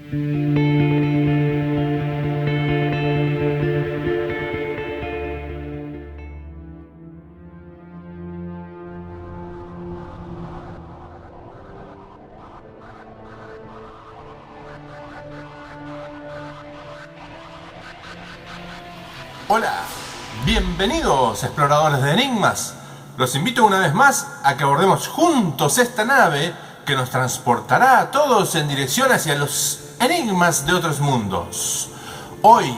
Hola, bienvenidos exploradores de enigmas. Los invito una vez más a que abordemos juntos esta nave que nos transportará a todos en dirección hacia los enigmas de otros mundos. Hoy,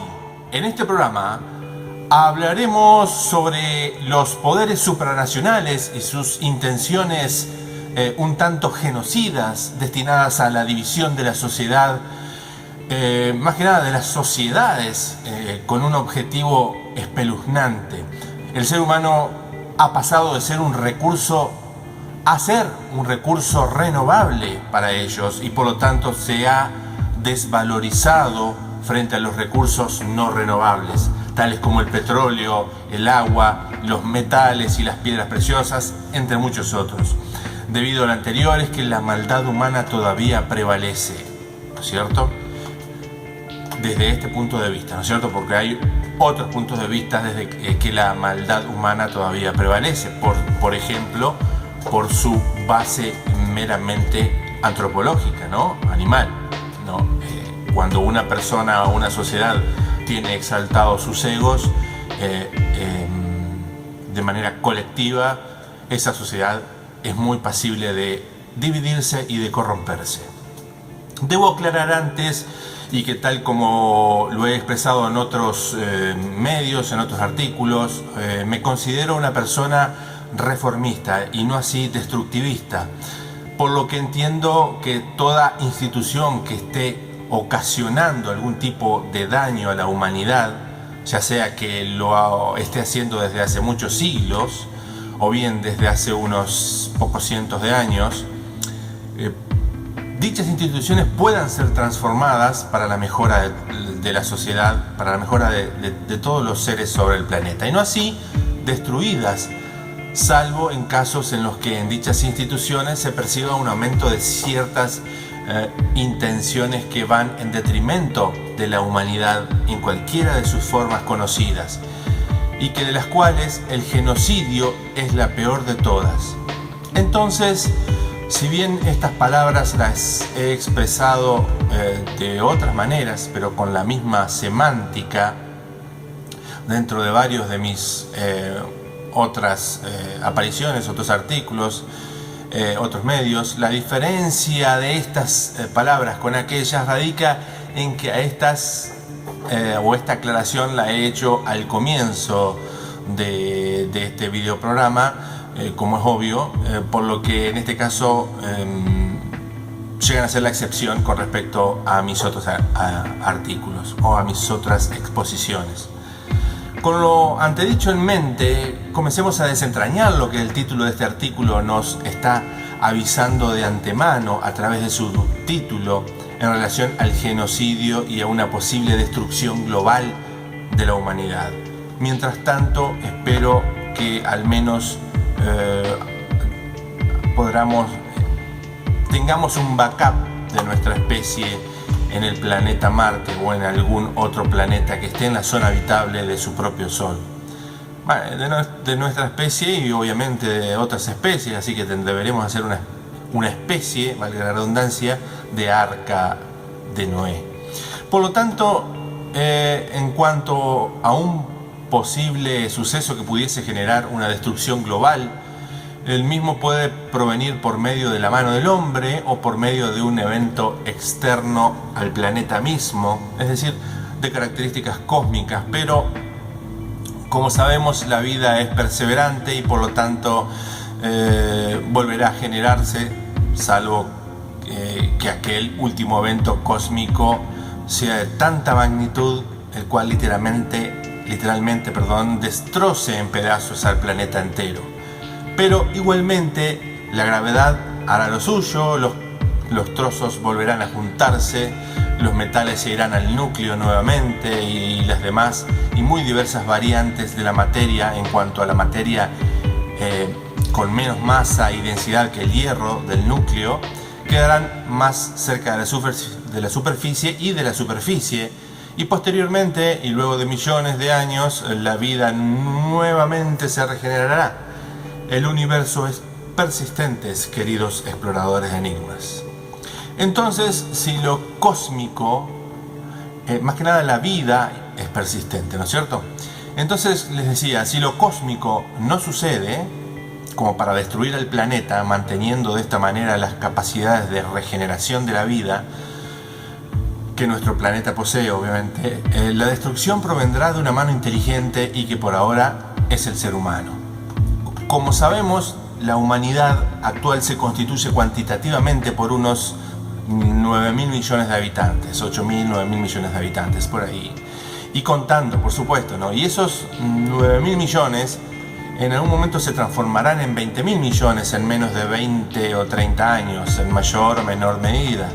en este programa, hablaremos sobre los poderes supranacionales y sus intenciones un tanto genocidas destinadas a la división de la sociedad, más que nada de las sociedades, con un objetivo espeluznante. El ser humano ha pasado de ser un recurso a ser un recurso renovable para ellos y por lo tanto se ha desvalorizado frente a los recursos no renovables, tales como el petróleo, el agua, los metales y las piedras preciosas, entre muchos otros. Debido a lo anterior es que la maldad humana todavía prevalece, ¿no es cierto? Desde este punto de vista, ¿no es cierto? Porque hay otros puntos de vista desde que la maldad humana todavía prevalece, por ejemplo, por su base meramente antropológica, ¿no? Animal, ¿no? Cuando una persona o una sociedad tiene exaltados sus egos de manera colectiva, esa sociedad es muy pasible de dividirse y de corromperse. Debo aclarar antes, y que tal como lo he expresado en otros medios, en otros artículos, me considero una persona reformista y no así destructivista, por lo que entiendo que toda institución que esté ocasionando algún tipo de daño a la humanidad, ya sea que lo esté haciendo desde hace muchos siglos o bien desde hace unos pocos cientos de años, dichas instituciones puedan ser transformadas para la mejora de la sociedad, para la mejora de todos los seres sobre el planeta, y no así destruidas, salvo en casos en los que en dichas instituciones se perciba un aumento de ciertas intenciones que van en detrimento de la humanidad en cualquiera de sus formas conocidas, y que de las cuales el genocidio es la peor de todas. Entonces, si bien estas palabras las he expresado de otras maneras, pero con la misma semántica, dentro de varios de mis otras apariciones, otros artículos, otros medios, la diferencia de estas palabras con aquellas radica en que a estas, o esta aclaración la he hecho al comienzo de este videoprograma, como es obvio, por lo que en este caso llegan a ser la excepción con respecto a mis otros artículos o a mis otras exposiciones. Con lo antedicho en mente, comencemos a desentrañar lo que el título de este artículo nos está avisando de antemano a través de su título en relación al genocidio y a una posible destrucción global de la humanidad. Mientras tanto, espero que al menos tengamos un backup de nuestra especie en el planeta Marte o en algún otro planeta que esté en la zona habitable de su propio Sol. Bueno, de nuestra especie y obviamente de otras especies, así que deberemos hacer una especie, valga la redundancia, de arca de Noé. Por lo tanto, en cuanto a un posible suceso que pudiese generar una destrucción global, el mismo puede provenir por medio de la mano del hombre o por medio de un evento externo al planeta mismo, es decir, de características cósmicas, pero como sabemos la vida es perseverante y por lo tanto volverá a generarse, salvo que aquel último evento cósmico sea de tanta magnitud el cual literalmente destroce en pedazos al planeta entero. Pero igualmente la gravedad hará lo suyo, los trozos volverán a juntarse, los metales se irán al núcleo nuevamente y las demás y muy diversas variantes de la materia en cuanto a la materia con menos masa y densidad que el hierro del núcleo quedarán más cerca de de la superficie y de la superficie. Y posteriormente, y luego de millones de años, la vida nuevamente se regenerará. El universo es persistente, queridos exploradores de enigmas. Entonces, si lo cósmico, más que nada la vida es persistente, ¿no es cierto? Entonces les decía, si lo cósmico no sucede, como para destruir el planeta, manteniendo de esta manera las capacidades de regeneración de la vida que nuestro planeta posee, obviamente, la destrucción provendrá de una mano inteligente y que por ahora es el ser humano. Como sabemos, la humanidad actual se constituye cuantitativamente por unos 9.000 millones de habitantes, 8.000, 9.000 millones de habitantes, por ahí. Y contando, por supuesto, ¿no? Y esos 9.000 millones en algún momento se transformarán en 20.000 millones en menos de 20 o 30 años, en mayor o menor medida.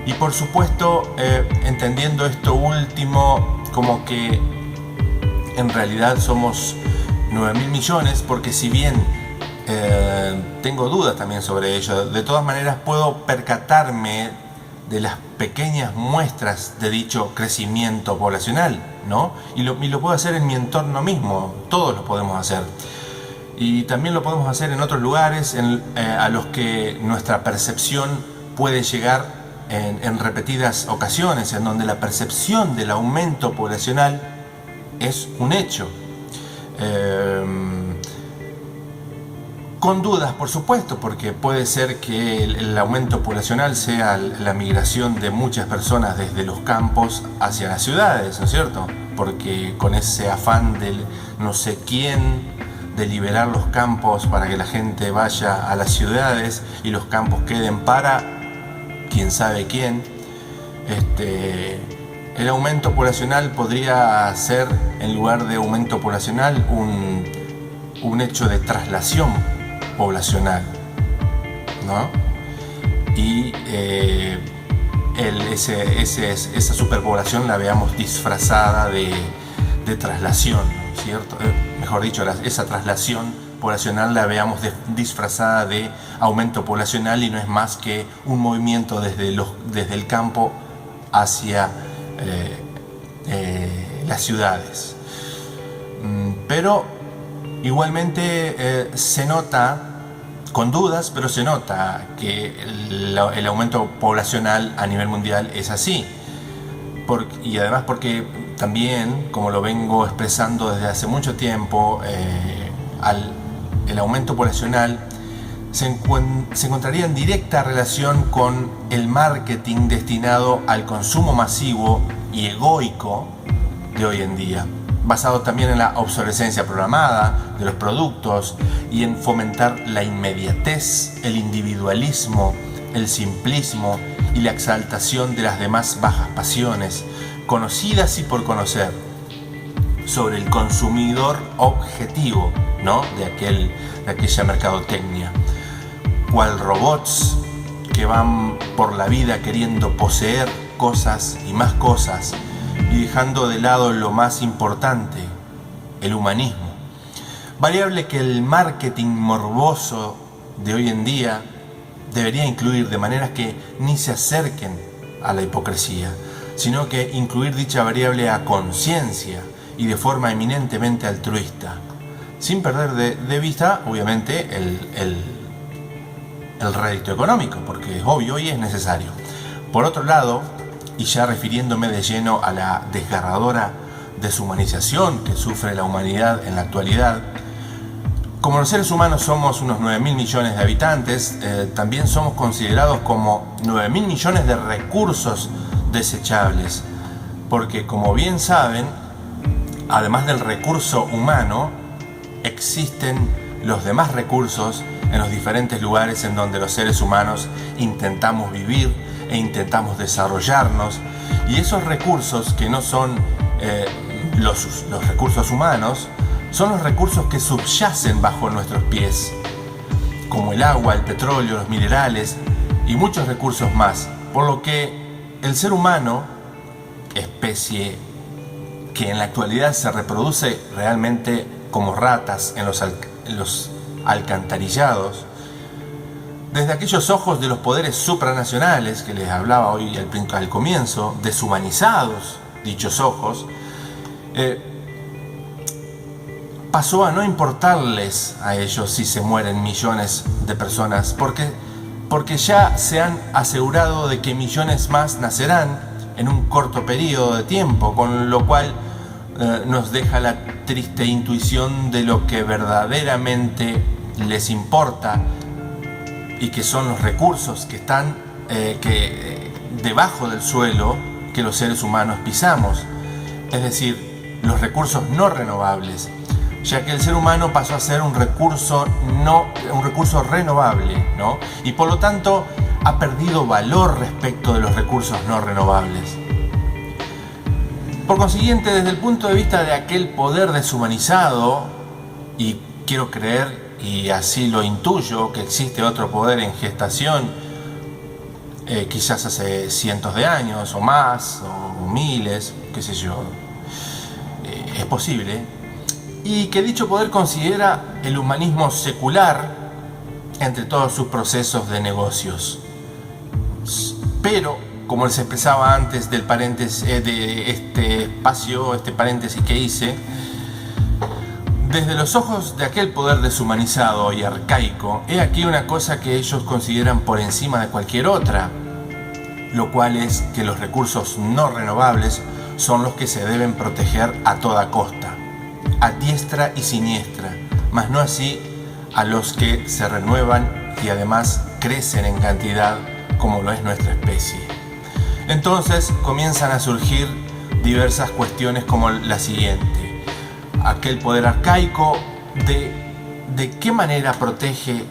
Y por supuesto, entendiendo esto último como que en realidad somos 9.000 millones, porque si bien tengo dudas también sobre ello, de todas maneras puedo percatarme de las pequeñas muestras de dicho crecimiento poblacional, ¿no? Y lo puedo hacer en mi entorno mismo, todos lo podemos hacer. Y también lo podemos hacer en otros lugares a los que nuestra percepción puede llegar en repetidas ocasiones, en donde la percepción del aumento poblacional es un hecho. Con dudas, por supuesto, porque puede ser que el aumento poblacional sea la migración de muchas personas desde los campos hacia las ciudades, ¿no es cierto? Porque con ese afán del no sé quién, de liberar los campos para que la gente vaya a las ciudades y los campos queden para quién sabe quién, el aumento poblacional podría ser, en lugar de aumento poblacional, un hecho de traslación poblacional, ¿no? Y esa superpoblación la veamos disfrazada de traslación, ¿no? ¿Cierto? Mejor dicho, esa traslación poblacional la veamos disfrazada de aumento poblacional y no es más que un movimiento desde el campo hacia las ciudades. Pero igualmente se nota, con dudas, pero se nota que el aumento poblacional a nivel mundial es así. Y además porque también, como lo vengo expresando desde hace mucho tiempo, el aumento poblacional se encontraría en directa relación con el marketing destinado al consumo masivo y egoico de hoy en día, basado también en la obsolescencia programada de los productos y en fomentar la inmediatez, el individualismo, el simplismo y la exaltación de las demás bajas pasiones, conocidas y por conocer, sobre el consumidor objetivo, ¿no? de aquella mercadotecnia, cual robots que van por la vida queriendo poseer cosas y más cosas y dejando de lado lo más importante, el humanismo. Variable que el marketing morboso de hoy en día debería incluir, de manera que ni se acerquen a la hipocresía, sino que incluir dicha variable a conciencia y de forma eminentemente altruista, sin perder de vista, obviamente, el rédito económico, porque es obvio y es necesario. Por otro lado, y ya refiriéndome de lleno a la desgarradora deshumanización que sufre la humanidad en la actualidad, como los seres humanos somos unos 9.000 millones de habitantes, también somos considerados como 9.000 millones de recursos desechables, porque como bien saben, además del recurso humano, existen los demás recursos en los diferentes lugares en donde los seres humanos intentamos vivir e intentamos desarrollarnos, y esos recursos que no son los recursos humanos, son los recursos que subyacen bajo nuestros pies, como el agua, el petróleo, los minerales y muchos recursos más, por lo que el ser humano, especie que en la actualidad se reproduce realmente como ratas en los alcantarillados, desde aquellos ojos de los poderes supranacionales que les hablaba hoy al comienzo, deshumanizados dichos ojos, pasó a no importarles a ellos si se mueren millones de personas, porque ya se han asegurado de que millones más nacerán en un corto periodo de tiempo, con lo cual nos deja la triste intuición de lo que verdaderamente les importa y que son los recursos que están debajo del suelo que los seres humanos pisamos, es decir, los recursos no renovables, ya que el ser humano pasó a ser un recurso renovable, ¿no? Y por lo tanto ha perdido valor respecto de los recursos no renovables. Por consiguiente, desde el punto de vista de aquel poder deshumanizado, y quiero creer, y así lo intuyo, que existe otro poder en gestación, quizás hace cientos de años o más, o miles, qué sé yo, es posible, y que dicho poder considera el humanismo secular entre todos sus procesos de negocios. Pero, como les expresaba antes del paréntesis, de este paréntesis que hice, desde los ojos de aquel poder deshumanizado y arcaico, he aquí una cosa que ellos consideran por encima de cualquier otra, lo cual es que los recursos no renovables son los que se deben proteger a toda costa, a diestra y siniestra, mas no así a los que se renuevan y además crecen en cantidad como lo es nuestra especie. Entonces comienzan a surgir diversas cuestiones como la siguiente: aquel poder arcaico de qué manera protege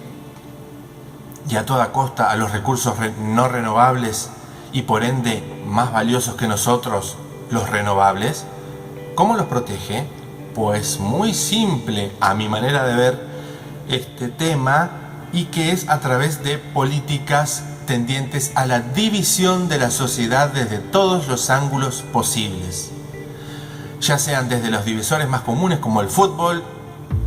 y a toda costa a los recursos no renovables y por ende más valiosos que nosotros, los renovables. ¿Cómo los protege? Pues muy simple a mi manera de ver este tema, y que es a través de políticas tendientes a la división de la sociedad desde todos los ángulos posibles, ya sean desde los divisores más comunes como el fútbol,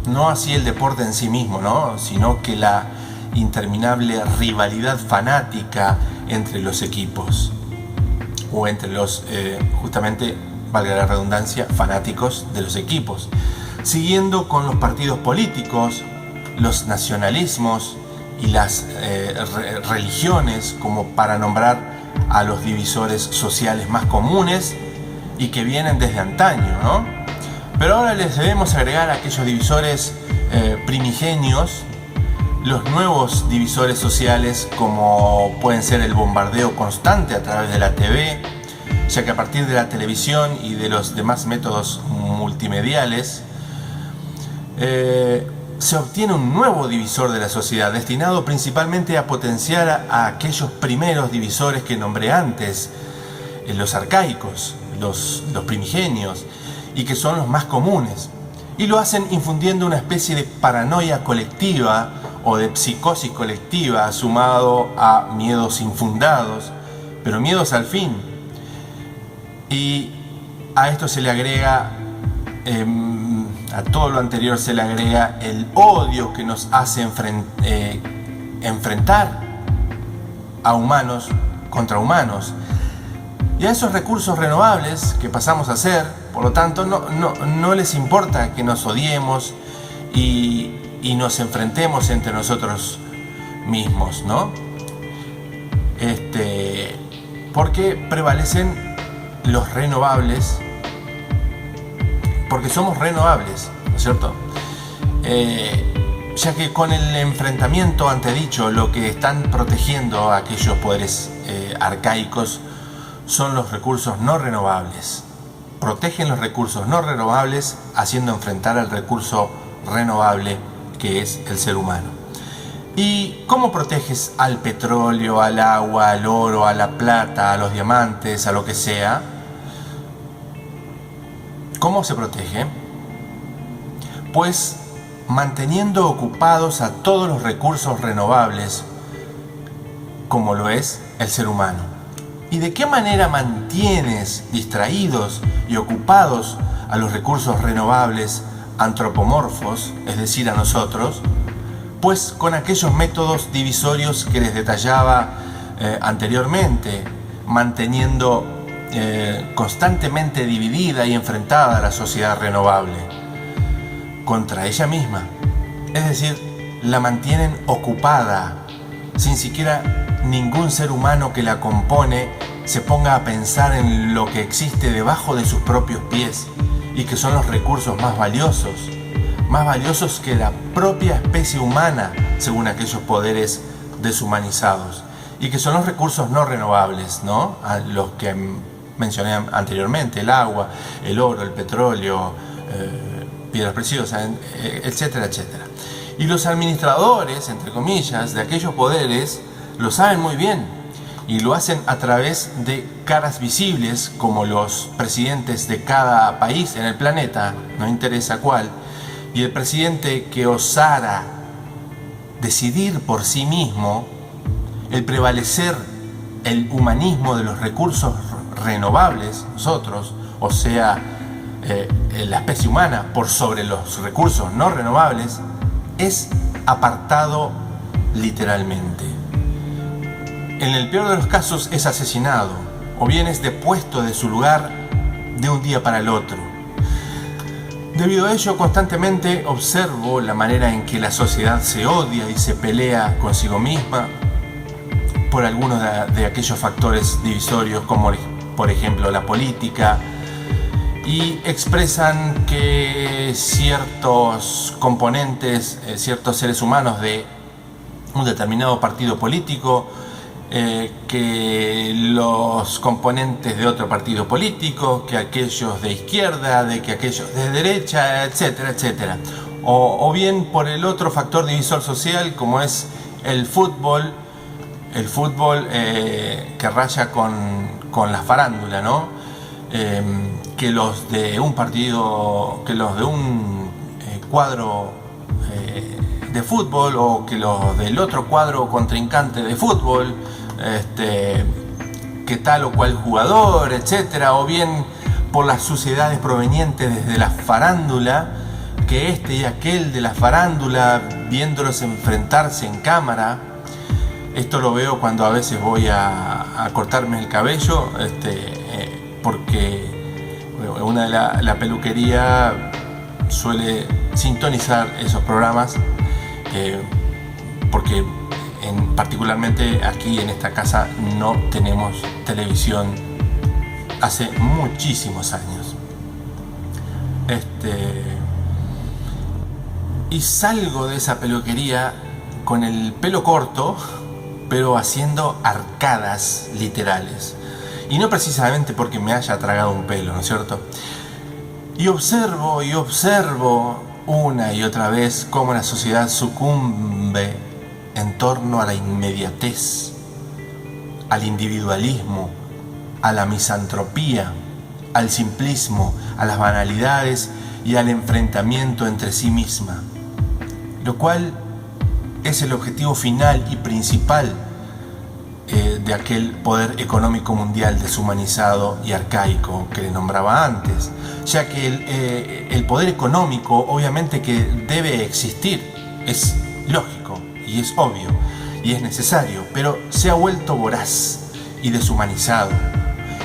no así el deporte en sí mismo, ¿no? Sino que la interminable rivalidad fanática entre los equipos, o entre los, justamente, valga la redundancia, fanáticos de los equipos, siguiendo con los partidos políticos, los nacionalismos y las religiones, como para nombrar a los divisores sociales más comunes y que vienen desde antaño, ¿no? Pero ahora les debemos agregar a aquellos divisores primigenios los nuevos divisores sociales, como pueden ser el bombardeo constante a través de la TV, ya que a partir de la televisión y de los demás métodos multimediales se obtiene un nuevo divisor de la sociedad, destinado principalmente a potenciar a aquellos primeros divisores que nombré antes, los arcaicos, los primigenios, y que son los más comunes. Y lo hacen infundiendo una especie de paranoia colectiva o de psicosis colectiva, sumado a miedos infundados, pero miedos al fin. Y a esto se le agrega, a todo lo anterior se le agrega el odio que nos hace enfrentar a humanos contra humanos. Y a esos recursos renovables que pasamos a ser, por lo tanto, no les importa que nos odiemos y nos enfrentemos entre nosotros mismos, ¿no? Porque prevalecen los renovables, porque somos renovables, ¿no es cierto? Ya que con el enfrentamiento antedicho, lo que están protegiendo a aquellos poderes arcaicos son los recursos no renovables. Protegen los recursos no renovables, haciendo enfrentar al recurso renovable que es el ser humano. ¿Y cómo proteges al petróleo, al agua, al oro, a la plata, a los diamantes, a lo que sea? ¿Cómo se protege? Pues manteniendo ocupados a todos los recursos renovables, como lo es el ser humano. ¿Y de qué manera mantienes distraídos y ocupados a los recursos renovables antropomorfos, es decir, a nosotros? pues con aquellos métodos divisorios que les detallaba anteriormente, manteniendo constantemente dividida y enfrentada a la sociedad renovable contra ella misma. Es decir, la mantienen ocupada, sin siquiera ningún ser humano que la compone se ponga a pensar en lo que existe debajo de sus propios pies y que son los recursos más valiosos que la propia especie humana, según aquellos poderes deshumanizados, y que son los recursos no renovables, ¿no? A los que mencioné anteriormente: el agua, el oro, el petróleo, piedras preciosas, etcétera, etcétera. Y los administradores, entre comillas, de aquellos poderes lo saben muy bien y lo hacen a través de caras visibles, como los presidentes de cada país en el planeta, no interesa cuál. Y el presidente que osara decidir por sí mismo el prevalecer el humanismo de los recursos renovables, nosotros, o sea, la especie humana, por sobre los recursos no renovables, es apartado literalmente. En el peor de los casos es asesinado, o bien es depuesto de su lugar de un día para el otro. Debido a ello, constantemente observo la manera en que la sociedad se odia y se pelea consigo misma por algunos de aquellos factores divisorios, como por ejemplo la política, y expresan que ciertos componentes, ciertos seres humanos de un determinado partido político, que los componentes de otro partido político, que aquellos de izquierda, de que aquellos de derecha, etcétera, etcétera. O bien por el otro factor divisor social, como es el fútbol que raya con la farándula, ¿no? Que los de un partido, que los de un cuadro de fútbol, o que los del otro cuadro contrincante de fútbol, que tal o cual jugador, etcétera, o bien por las suciedades provenientes desde la farándula, que este y aquel de la farándula, viéndolos enfrentarse en cámara. Esto lo veo cuando a veces voy a cortarme el cabello, porque una de la peluquería suele sintonizar esos programas, porque particularmente aquí en esta casa no tenemos televisión hace muchísimos años. Y salgo de esa peluquería con el pelo corto, pero haciendo arcadas literales. Y no precisamente porque me haya tragado un pelo, ¿no es cierto? Y observo una y otra vez cómo la sociedad sucumbe en torno a la inmediatez, al individualismo, a la misantropía, al simplismo, a las banalidades y al enfrentamiento entre sí misma, lo cual es el objetivo final y principal de aquel poder económico mundial deshumanizado y arcaico que le nombraba antes, ya que el poder económico obviamente que debe existir, es lógico y es obvio y es necesario, pero se ha vuelto voraz y deshumanizado.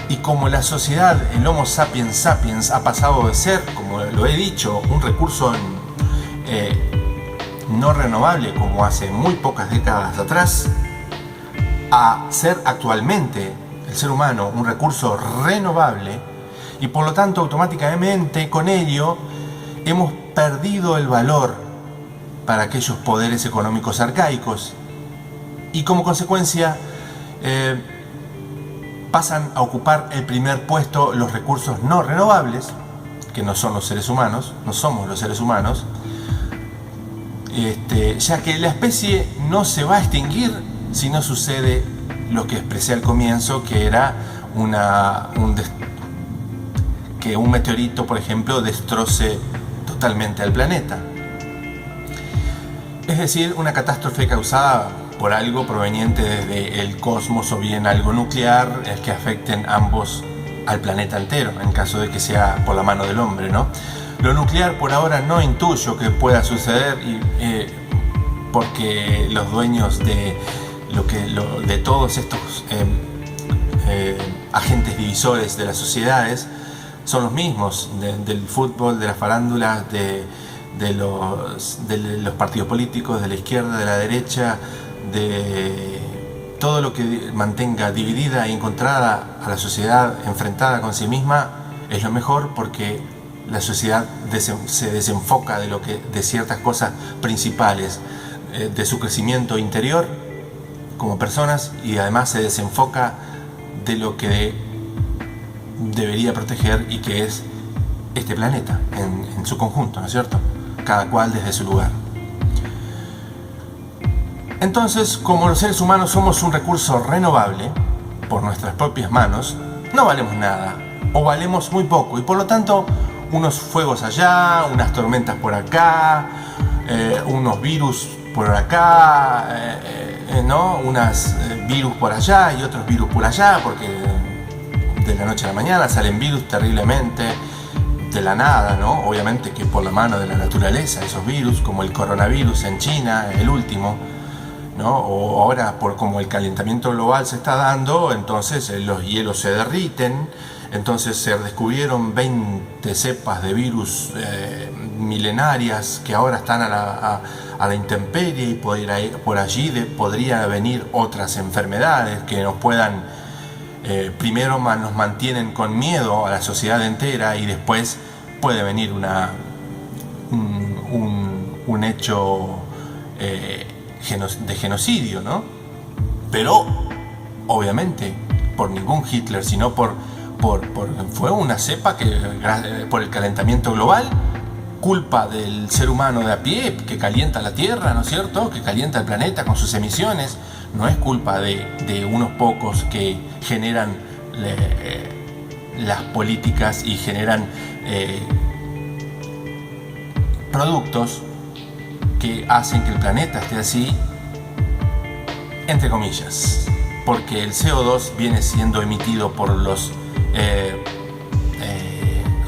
Y como la sociedad, el Homo sapiens sapiens, ha pasado de ser, como lo he dicho, un recurso no renovable como hace muy pocas décadas atrás, a ser actualmente el ser humano un recurso renovable, y por lo tanto automáticamente con ello hemos perdido el valor para aquellos poderes económicos arcaicos, y como consecuencia pasan a ocupar el primer puesto los recursos no renovables, que no son los seres humanos, no somos los seres humanos, ya que la especie no se va a extinguir si no sucede lo que expresé al comienzo, que era que un meteorito, por ejemplo, destroce totalmente al planeta. Es decir, una catástrofe causada por algo proveniente desde el cosmos, o bien algo nuclear, que afecten ambos al planeta entero, en caso de que sea por la mano del hombre, ¿no? Lo nuclear por ahora no intuyo que pueda suceder, y porque los dueños de todos estos agentes divisores de las sociedades son los mismos, del fútbol, de la farándula, de los partidos políticos, de la izquierda, de la derecha, de todo lo que mantenga dividida y encontrada a la sociedad enfrentada con sí misma es lo mejor, porque la sociedad se desenfoca de ciertas cosas principales, de su crecimiento interior como personas, y además se desenfoca de lo que debería proteger, y que es este planeta en su conjunto, ¿no es cierto? Cada cual desde su lugar. Entonces, como los seres humanos somos un recurso renovable por nuestras propias manos, no valemos nada, o valemos muy poco, y por lo tanto unos fuegos allá, unas tormentas por acá, unos virus por acá, ¿no? Unas virus por allá y otros virus por allá, porque de la noche a la mañana salen virus terriblemente de la nada, ¿no? Obviamente que por la mano de la naturaleza, esos virus, como el coronavirus en China, el último, ¿no? O ahora, como el calentamiento global se está dando, entonces los hielos se derriten, entonces se descubrieron 20 cepas de virus milenarias que ahora están a la intemperie, y por allí podrían venir otras enfermedades que nos puedan, primero nos mantienen con miedo a la sociedad entera, y después puede venir un hecho de genocidio, ¿no? Pero obviamente por ningún Hitler, sino fue una cepa que por el calentamiento global, culpa del ser humano de a pie, que calienta la Tierra, ¿no es cierto?, que calienta el planeta con sus emisiones. No es culpa de unos pocos que generan las políticas y generan productos que hacen que el planeta esté así, entre comillas, porque el CO2 viene siendo emitido por los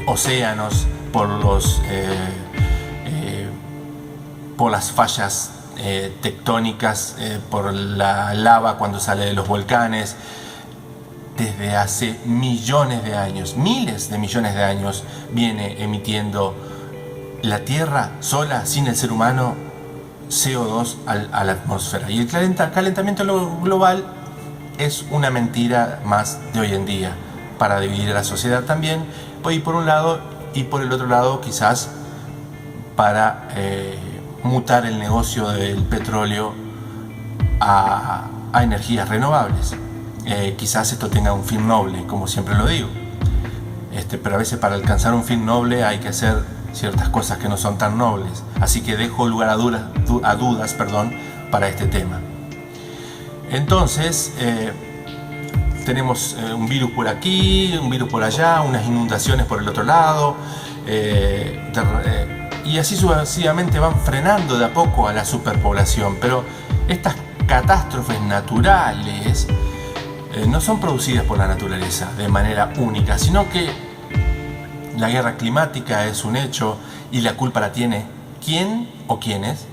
océanos, por las fallas tectónicas, por la lava cuando sale de los volcanes. Desde hace millones de años, miles de millones de años, viene emitiendo la Tierra sola, sin el ser humano, CO2 a la atmósfera. Y el calentamiento global es una mentira más de hoy en día, para dividir a la sociedad también, y por un lado, y por el otro lado quizás para mutar el negocio del petróleo a energías renovables. Quizás esto tenga un fin noble, como siempre lo digo, pero a veces para alcanzar un fin noble hay que hacer ciertas cosas que no son tan nobles, así que dejo lugar a dudas para este tema. Entonces tenemos un virus por aquí, un virus por allá, unas inundaciones por el otro lado, y así sucesivamente van frenando de a poco a la superpoblación. Pero estas catástrofes naturales no son producidas por la naturaleza de manera única, sino que la guerra climática es un hecho, y la culpa la tiene ¿quién o quiénes?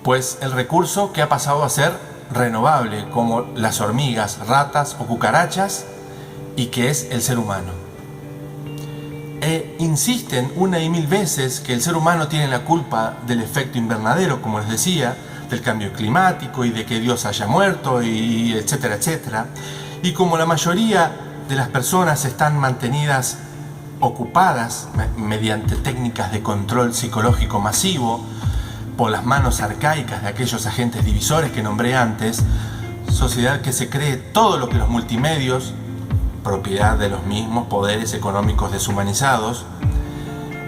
Pues el recurso que ha pasado a ser renovable, como las hormigas, ratas o cucarachas, y que es el ser humano. Insisten una y mil veces que el ser humano tiene la culpa del efecto invernadero, como les decía, del cambio climático, y de que Dios haya muerto, y etcétera, etcétera. Y como la mayoría de las personas están mantenidas ocupadas mediante técnicas de control psicológico masivo por las manos arcaicas de aquellos agentes divisores que nombré antes, sociedad que se cree todo lo que los multimedios, propiedad de los mismos poderes económicos deshumanizados,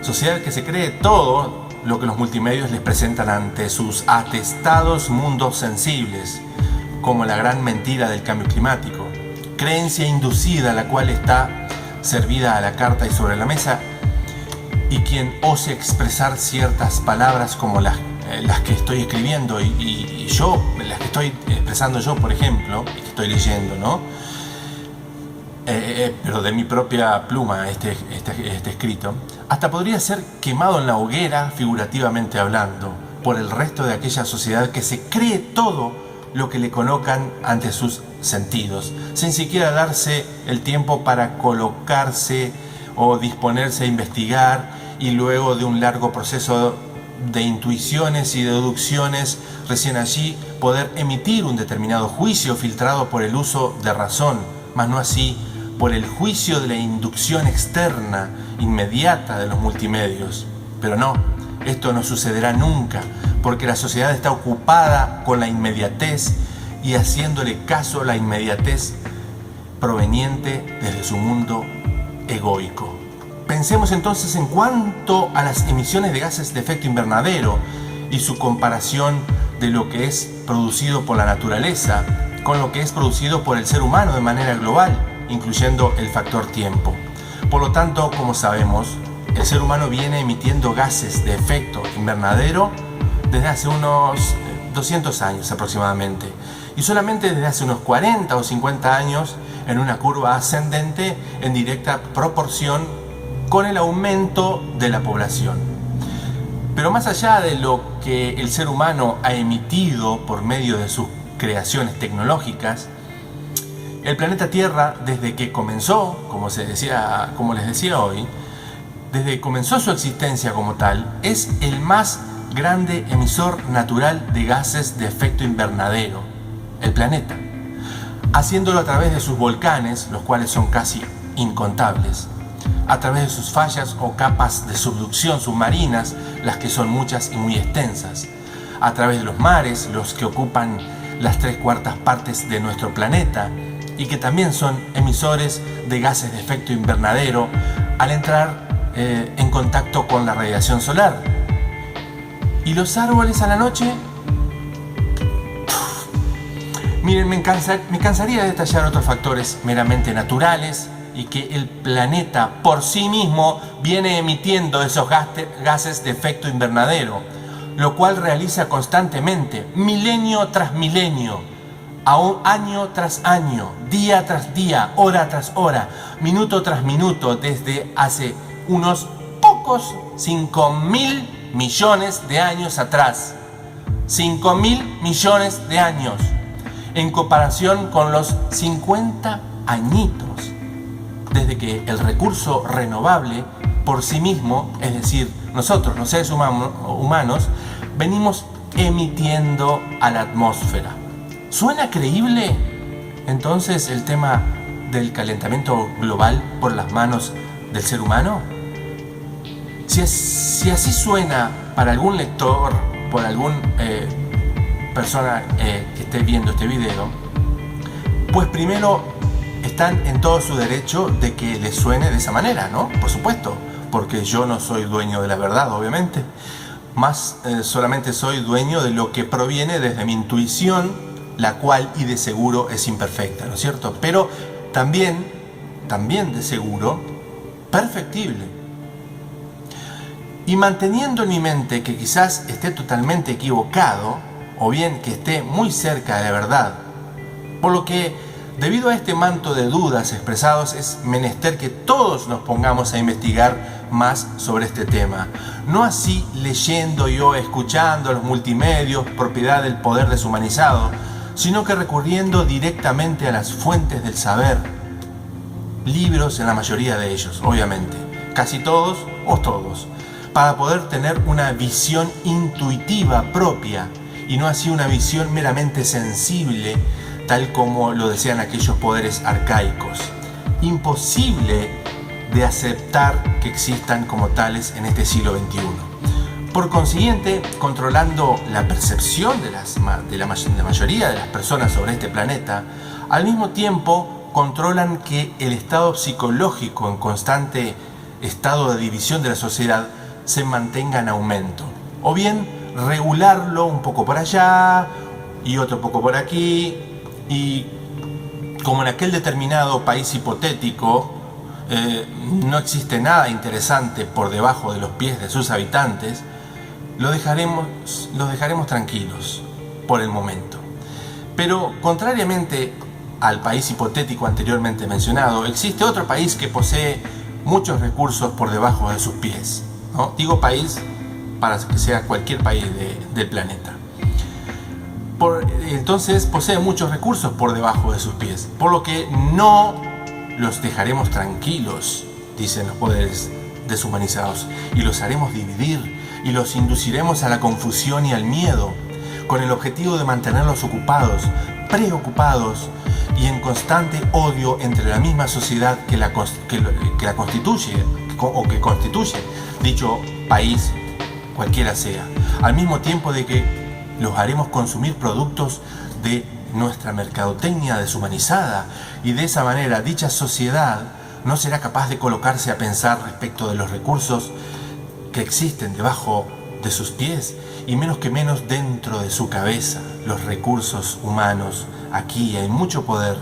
sociedad que se cree todo lo que los multimedios les presentan ante sus atestados mundos sensibles, como la gran mentira del cambio climático, creencia inducida, la cual está servida a la carta y sobre la mesa, y quien ose expresar ciertas palabras como las que estoy escribiendo y yo, las que estoy expresando yo, por ejemplo, y que estoy leyendo, ¿no? Pero de mi propia pluma este escrito, hasta podría ser quemado en la hoguera, figurativamente hablando, por el resto de aquella sociedad que se cree todo lo que le colocan ante sus sentidos, sin siquiera darse el tiempo para colocarse o disponerse a investigar, y luego de un largo proceso de intuiciones y deducciones, recién allí poder emitir un determinado juicio filtrado por el uso de razón, mas no así por el juicio de la inducción externa, inmediata de los multimedios. Pero no, esto no sucederá nunca, porque la sociedad está ocupada con la inmediatez y haciéndole caso a la inmediatez proveniente desde su mundo egoico. Pensemos entonces en cuanto a las emisiones de gases de efecto invernadero y su comparación de lo que es producido por la naturaleza con lo que es producido por el ser humano de manera global, incluyendo el factor tiempo. Por lo tanto, como sabemos, el ser humano viene emitiendo gases de efecto invernadero desde hace unos 200 años aproximadamente, y solamente desde hace unos 40 o 50 años en una curva ascendente en directa proporción con el aumento de la población. Pero más allá de lo que el ser humano ha emitido por medio de sus creaciones tecnológicas, el planeta Tierra, desde que comenzó, como les decía hoy, desde que comenzó su existencia como tal, es el más grande emisor natural de gases de efecto invernadero, el planeta, haciéndolo a través de sus volcanes, los cuales son casi incontables, a través de sus fallas o capas de subducción submarinas, las que son muchas y muy extensas, a través de los mares, los que ocupan las 3/4 partes de nuestro planeta y que también son emisores de gases de efecto invernadero al entrar en contacto con la radiación solar. ¿Y los árboles a la noche? Miren, me cansaría de detallar otros factores meramente naturales y que el planeta por sí mismo viene emitiendo esos gases de efecto invernadero, lo cual realiza constantemente, milenio tras milenio, año tras año, día tras día, hora tras hora, minuto tras minuto, desde hace unos pocos 5.000 millones de años atrás. 5.000 millones de años, en comparación con los 50 añitos desde que el recurso renovable por sí mismo, es decir, nosotros los seres humanos, venimos emitiendo a la atmósfera. ¿Suena creíble entonces el tema del calentamiento global por las manos del ser humano? Si así suena para algún lector, por alguna persona que esté viendo este video, pues primero están en todo su derecho de que les suene de esa manera, ¿no? Por supuesto, porque yo no soy dueño de la verdad, obviamente. Más solamente soy dueño de lo que proviene desde mi intuición, la cual y de seguro es imperfecta, ¿no es cierto? Pero también de seguro, perfectible. Y manteniendo en mi mente que quizás esté totalmente equivocado, o bien que esté muy cerca de la verdad, por lo que debido a este manto de dudas expresados es menester que todos nos pongamos a investigar más sobre este tema, no así leyendo o escuchando los multimedios propiedad del poder deshumanizado, sino que recurriendo directamente a las fuentes del saber, libros en la mayoría de ellos, obviamente, casi todos o todos, para poder tener una visión intuitiva propia y no así una visión meramente sensible, tal como lo desean aquellos poderes arcaicos, imposible de aceptar que existan como tales en este siglo XXI. Por consiguiente, controlando la percepción de la mayoría de las personas sobre este planeta, al mismo tiempo controlan que el estado psicológico en constante estado de división de la sociedad se mantenga en aumento, o bien regularlo un poco por allá y otro poco por aquí, y como en aquel determinado país hipotético no existe nada interesante por debajo de los pies de sus habitantes, los dejaremos tranquilos por el momento. Pero contrariamente al país hipotético anteriormente mencionado, existe otro país que posee muchos recursos por debajo de sus pies, ¿no? Digo país para que sea cualquier país del planeta. Entonces posee muchos recursos por debajo de sus pies, por lo que no los dejaremos tranquilos, dicen los poderes deshumanizados, y los haremos dividir y los induciremos a la confusión y al miedo, con el objetivo de mantenerlos ocupados, preocupados y en constante odio entre la misma sociedad que la constituye o que constituye dicho país, cualquiera sea, al mismo tiempo de que los haremos consumir productos de nuestra mercadotecnia deshumanizada, y de esa manera dicha sociedad no será capaz de colocarse a pensar respecto de los recursos que existen debajo de sus pies y menos que menos dentro de su cabeza. Los recursos humanos, aquí hay mucho poder,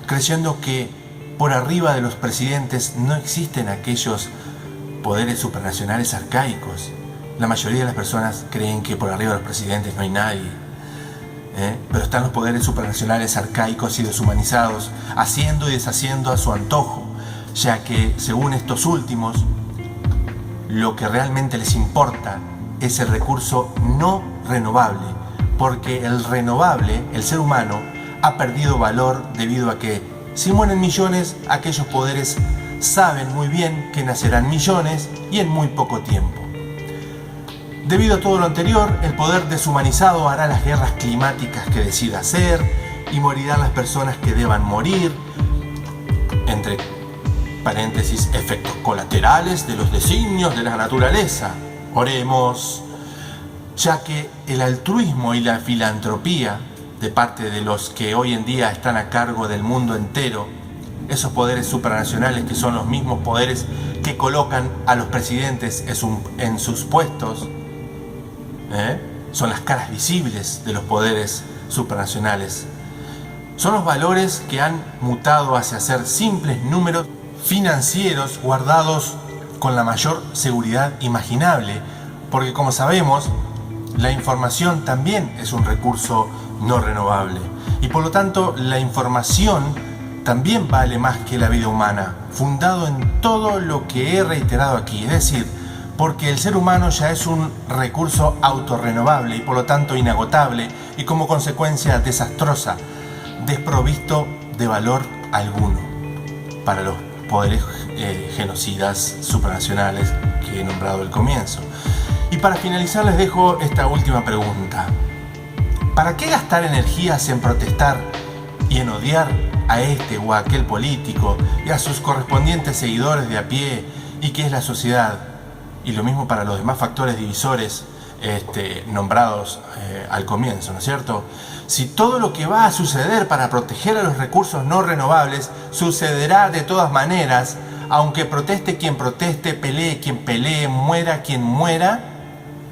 creyendo que por arriba de los presidentes no existen aquellos poderes supranacionales arcaicos. La mayoría de las personas creen que por arriba de los presidentes no hay nadie, pero están los poderes supranacionales arcaicos y deshumanizados, haciendo y deshaciendo a su antojo, ya que, según estos últimos, lo que realmente les importa es el recurso no renovable, porque el renovable, el ser humano, ha perdido valor debido a que, si mueren millones, aquellos poderes saben muy bien que nacerán millones y en muy poco tiempo. Debido a todo lo anterior, el poder deshumanizado hará las guerras climáticas que decida hacer y morirán las personas que deban morir, entre paréntesis, efectos colaterales de los designios de la naturaleza. Oremos, ya que el altruismo y la filantropía de parte de los que hoy en día están a cargo del mundo entero, esos poderes supranacionales que son los mismos poderes que colocan a los presidentes en sus puestos, son las caras visibles de los poderes supranacionales. Son los valores que han mutado hacia ser simples números financieros guardados con la mayor seguridad imaginable, porque como sabemos, la información también es un recurso no renovable y por lo tanto la información también vale más que la vida humana, fundado en todo lo que he reiterado aquí, es decir, porque el ser humano ya es un recurso autorrenovable y por lo tanto inagotable y como consecuencia desastrosa, desprovisto de valor alguno para los poderes genocidas supranacionales que he nombrado al comienzo. Y para finalizar les dejo esta última pregunta. ¿Para qué gastar energías en protestar y en odiar a este o a aquel político y a sus correspondientes seguidores de a pie y qué es la sociedad? Y lo mismo para los demás factores divisores nombrados al comienzo, ¿no es cierto? Si todo lo que va a suceder para proteger a los recursos no renovables sucederá de todas maneras, aunque proteste quien proteste, pelee quien pelee, muera quien muera,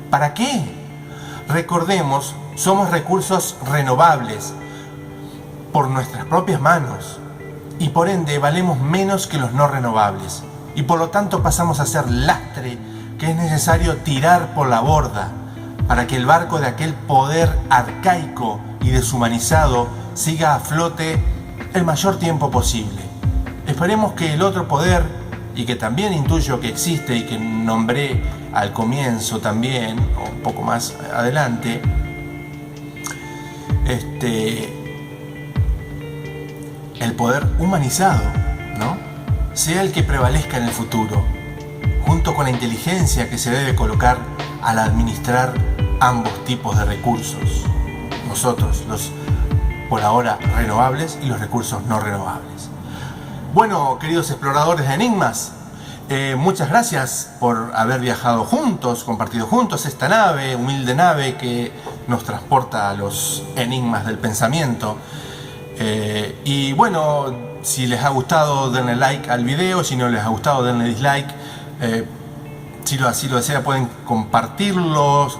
¿para qué? Recordemos, somos recursos renovables por nuestras propias manos y por ende valemos menos que los no renovables y por lo tanto pasamos a ser lastre que es necesario tirar por la borda para que el barco de aquel poder arcaico y deshumanizado siga a flote el mayor tiempo posible. Esperemos que el otro poder, y que también intuyo que existe y que nombré al comienzo también, o un poco más adelante, el poder humanizado, ¿no?, sea el que prevalezca en el futuro, junto con la inteligencia que se debe colocar al administrar ambos tipos de recursos. Nosotros, los por ahora renovables y los recursos no renovables. Bueno, queridos exploradores de enigmas, muchas gracias por haber viajado juntos, compartido juntos esta nave, humilde nave que nos transporta a los enigmas del pensamiento. Y bueno, si les ha gustado denle like al video, si no les ha gustado denle dislike. Si así lo desea pueden compartirlos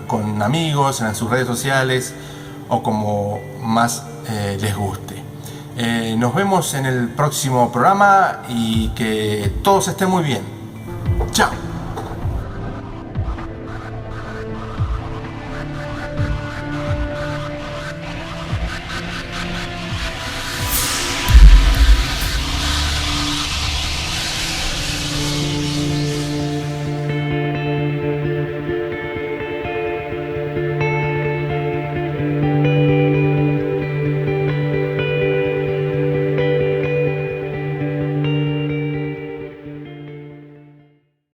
con amigos en sus redes sociales o como más les guste. Nos vemos en el próximo programa y que todos estén muy bien. Chao.